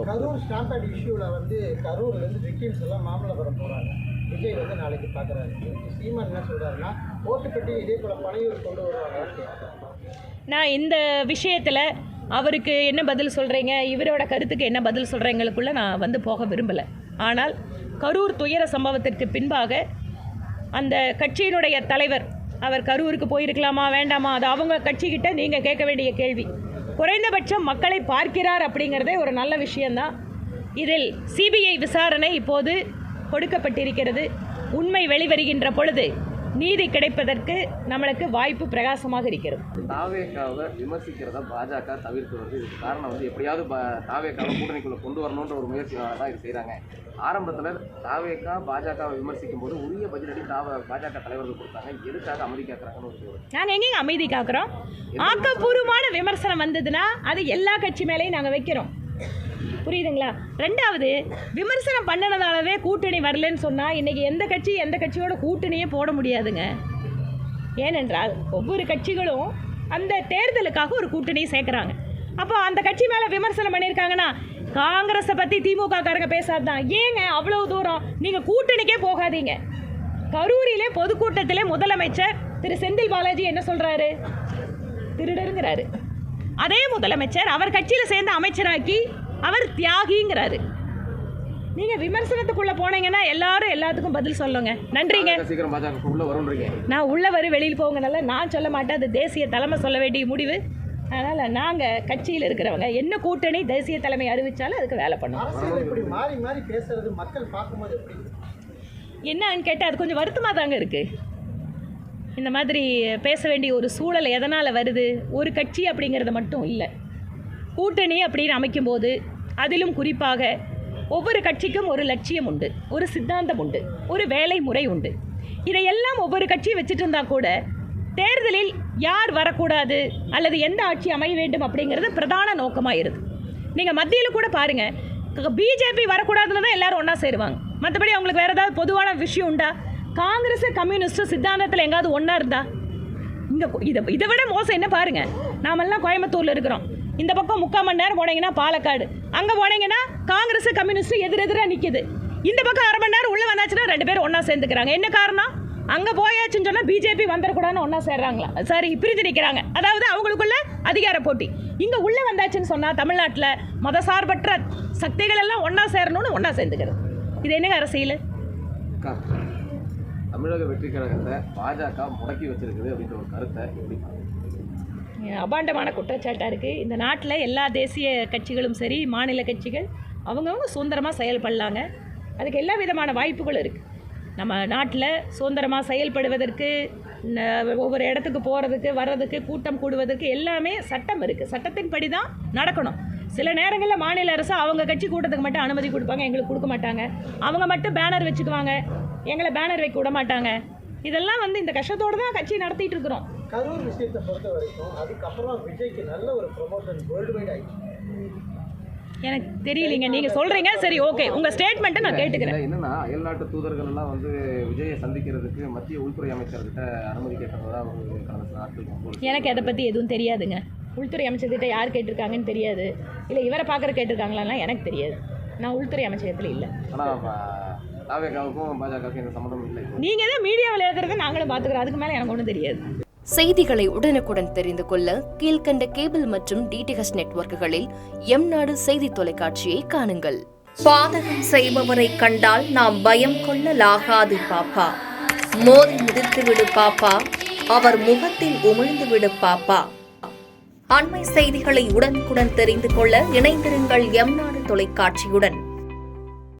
Karur stampede இஷ்யூவில் வந்து கரூர்லேருந்து விக்கின்ஸ் எல்லாம் மாமல்லபுரம் போகிறாங்க. விஜய் வந்து நாளைக்கு பார்க்குறாரு. சீமான் என்ன சொல்கிறாருன்னா ஓட்டுப்பட்டி இதே போல் பனையூர் கொண்டு வருவாங்க. நான் இந்த விஷயத்தில் அவருக்கு என்ன பதில் சொல்கிறீங்க, இவரோட கருத்துக்கு என்ன பதில் சொல்கிறீங்களுக்குள்ளே நான் வந்து போக விரும்பலை. ஆனால் கரூர் துயர சம்பவத்திற்கு பின்பாக அந்த கட்சியினுடைய தலைவர் அவர் கரூருக்கு போயிருக்கலாமா வேண்டாமா, அது அவங்க கட்சிக்கிட்ட நீங்கள் கேட்க வேண்டிய கேள்வி. குறைந்தபட்சம் மக்களை பார்க்கிறார் அப்படிங்கிறதே ஒரு நல்ல விஷயந்தான். இதில் சிபிஐ விசாரணை இப்போது கொடுக்கப்பட்டிருக்கிறது. உண்மை வெளிவருகின்ற பொழுது நீதி கிடைப்பதற்கு நம்மளுக்கு வாய்ப்பு பிரகாசமாக இருக்கிறது. தாவேக்காவை விமர்சிக்கிறத பாஜக தவிர்த்து வருது. இதுக்கு காரணம் வந்து எப்படியாவது தாவேக்காவை கூட்டணிக்குள்ள கொண்டு வரணுன்ற ஒரு முயற்சியாக தான் இது செய்கிறாங்க. ஆரம்பத்தில் தாவேக்கா பாஜகவை விமர்சிக்கும் போது உரிய பதிலடி பாஜக தலைவர்கள் கொடுத்தாங்க. எதுக்காக அமைதி காக்குறாங்கன்னு ஒரு நாங்கள் எங்கேங்க அமைதி காக்குறோம்? ஆக்கப்பூர்வமான விமர்சனம் வந்ததுன்னா அது எல்லா கட்சி மேலேயும் நாங்கள் வைக்கிறோம். புரியுதுங்களா? ரெண்டாவது, விமர்சனம் பண்ணினதாலவே கூட்டணி வரலன்னு சொன்னால் இன்றைக்கி எந்த கட்சியோட கூட்டணியே போட முடியாதுங்க. ஏனென்றால் ஒவ்வொரு கட்சிகளும் அந்த தேர்தலுக்காக ஒரு கூட்டணியை சேர்க்குறாங்க. அப்போ அந்த கட்சி மேலே விமர்சனம் பண்ணியிருக்காங்கன்னா காங்கிரஸை பற்றி திமுக காரங்க பேசாதான். ஏங்க அவ்வளோ தூரம் நீங்கள் கூட்டணிக்கே போகாதீங்க. கரூரிலே பொதுக்கூட்டத்திலே முதலமைச்சர் திரு செந்தில் பாலாஜி என்ன சொல்கிறாரு? திருடருங்கிறாரு. அதே முதலமைச்சர் அவர் கட்சியில் சேர்ந்த அமைச்சராக்கி அவர் தியாகிங்கிறாரு. நீங்கள் விமர்சனத்துக்குள்ளே போனீங்கன்னா எல்லாரும் எல்லாத்துக்கும் பதில் சொல்லுங்க. நன்றிங்க. நான் உள்ள வரும் வெளியில் போங்கனால நான் சொல்ல மாட்டேன், அது தேசிய தலைமை சொல்ல வேண்டிய முடிவு. அதனால் நாங்கள் கட்சியில் இருக்கிறவங்க என்ன கூட்டணி தேசிய தலைமை அறிவித்தாலும் அதுக்கு வேலை பண்ணுவோம். இப்படி மாறி மாறி பேசுறது மக்கள் பார்க்கும்போது எப்படி என்னன்னு கேட்டால் அது கொஞ்சம் வருத்தமாக தாங்க இருக்குது. இந்த மாதிரி பேச வேண்டிய ஒரு சூழல் எதனால் வருது? ஒரு கட்சி அப்படிங்கிறது மட்டும் இல்லை, கூட்டணி அப்படின்னு அமைக்கும்போது அதிலும் குறிப்பாக ஒவ்வொரு கட்சிக்கும் ஒரு லட்சியம் உண்டு, ஒரு சித்தாந்தம் உண்டு, ஒரு வேலை முறை உண்டு. இதையெல்லாம் ஒவ்வொரு கட்சியும் வச்சுட்டு இருந்தால் கூட தேர்தலில் யார் வரக்கூடாது அல்லது எந்த ஆட்சி அமைய வேண்டும் அப்படிங்கிறது பிரதான நோக்கமாக இருக்குது. நீங்கள் மத்தியில் கூட பாருங்கள், பிஜேபி வரக்கூடாதுன்னு தான் எல்லோரும் ஒன்றா சேருவாங்க. மற்றபடி அவங்களுக்கு வேறு ஏதாவது பொதுவான விஷயம் உண்டா? காங்கிரஸ் கம்யூனிஸ்ட்டு சித்தாந்தத்தில் எங்காவது ஒன்றா இருந்தா? இங்கே இதை விட மோசம் என்ன பாருங்கள். நாமெல்லாம் கோயம்புத்தூரில் இருக்கிறோம். இந்த பக்கம் 3/4 மணி நேரம் போனீங்கன்னா பாலக்காடு, அங்கே போனீங்கன்னா காங்கிரஸ் கம்யூனிஸ்ட்டு எதிரெதிராக நிற்கிது. இந்த பக்கம் 1/2 மணி நேரம் உள்ளே வந்தாச்சுன்னா 2 பேரும் ஒன்றா சேர்ந்துக்கிறாங்க. என்ன காரணம்? அங்கே போயாச்சுன்னு சொன்னால் பிஜேபி வந்துடக்கூடாதுன்னு ஒன்றா சேர்றாங்களா? சரி, பிரிஞ்சு நிற்கிறாங்க. அதாவது அவங்களுக்குள்ள அதிகார போட்டி. இங்கே உள்ளே வந்தாச்சுன்னு சொன்னால் தமிழ்நாட்டில் மதசார்பற்ற சக்திகள் எல்லாம் ஒன்றா சேரணும்னு ஒன்றா சேர்ந்துக்கிறது. இது என்னங்க அரசியல்? தமிழக வெற்றி கழகத்தை பாஜக முடக்கி வச்சிருக்குது அப்படின்ற ஒரு கருத்தை எப்படி? அபாண்டமான குற்றச்சாட்டாக இருக்குது. இந்த நாட்டில் எல்லா தேசிய கட்சிகளும் சரி, மாநில கட்சிகள் அவங்கவுங்க சுதந்திரமாக செயல்படலாங்க. அதுக்கு எல்லா விதமான வாய்ப்புகளும் இருக்குது. நம்ம நாட்டில் சுதந்திரமாக செயல்படுவதற்கு, ஒவ்வொரு இடத்துக்கு போகிறதுக்கு வர்றதுக்கு, கூட்டம் கூடுவதற்கு எல்லாமே சட்டம் இருக்குது. சட்டத்தின்படி தான் நடக்கணும். சில நேரங்களில் மாநில அரசு அவங்க கட்சி கூட்டத்துக்கு மட்டும் அனுமதி கொடுப்பாங்க, எங்களுக்கு கொடுக்க மாட்டாங்க. அவங்க மட்டும் பேனர் வச்சுக்குவாங்க, எங்களை பேனர் வைக்க விட மாட்டாங்க. இதெல்லாம் வந்து இந்த கஷ்டத்தோடு தான் கட்சி நடத்திட்டு இருக்கிறோம். கரூர் விஷயத்தை பொறுத்த வரைக்கும் அதுக்கப்புறம் விஜய்க்கு நல்ல ஒரு ப்ரொமோஷன் வேர்ல்டு வைட் ஆயிடுச்சு. எனக்கு தெரியலைங்க, நீங்கள் சொல்கிறீங்க. சரி, ஓகே, உங்கள் ஸ்டேட்மெண்ட்டை நான் கேட்டுக்கிறேன். என்னன்னா, அயல்நாட்டு தூதர்கள் எல்லாம் வந்து விஜயை சந்திக்கிறதுக்கு மத்திய உள்துறை அமைச்சர்கிட்ட அனுமதி கேட்டதா ஒரு கடந்த நாட்கள். எனக்கு அதை பற்றி எதுவும் தெரியாதுங்க. உள்துறை அமைச்சர்கிட்ட யார் கேட்டிருக்காங்கன்னு தெரியாது. இல்லை இவரை பார்க்குற கேட்டிருக்காங்களான்னா எனக்கு தெரியாது. நான் உள்துறை அமைச்சகத்தில் இல்லை. ஆனால் தாவேக்காவுக்கும் பாஜகவுக்கும் எந்த சம்மந்தம் இல்லை. நீங்கள் தான் மீடியாவில் எழுதுறதை நாங்களும் பார்த்துக்கிறோம். அதுக்கு மேலே எனக்கு ஒன்றும் தெரியாது. செய்திகளை உடனுக்குடன் தெரிந்து கொள்ள கீழ்கண்ட கேபிள் மற்றும் டிடிஹெச் நெட்வொர்க்குகளில் எம்நாடு செய்தி தொலைக்காட்சியை காணுங்கள். பாதகம் செய்பவரை கண்டால் நாம் பயம் கொள்ளலாகாது பாப்பா. மோதி மிதித்துவிடு பாப்பா, அவர் முகத்தில் உமிழ்ந்துவிடு பாப்பா. அண்மை செய்திகளை உடனுக்குடன் தெரிந்து கொள்ள இணைந்திருங்கள் எம்நாடு தொலைக்காட்சியுடன்.